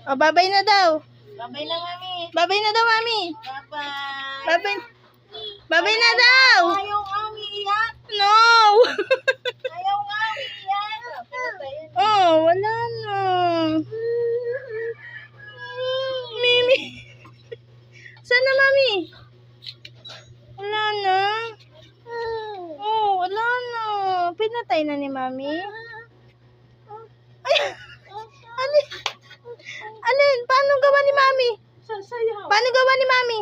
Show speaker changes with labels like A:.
A: O, babay na daw.
B: Babay na, mami.
A: Babay na daw, mami.
B: Bye-bye.
A: Babay. Babay na daw.
B: Ayaw mami iyak.
A: No.
B: Ayaw mami iyak.
A: Oh, wala na. Mimi. Sana, mami? Wala na. Oh, wala na. Pinatay na ni mami. Ay, alin? Alin? Paano gawa ni mami?
B: Sasayaw.
A: Paano gawa ni mami?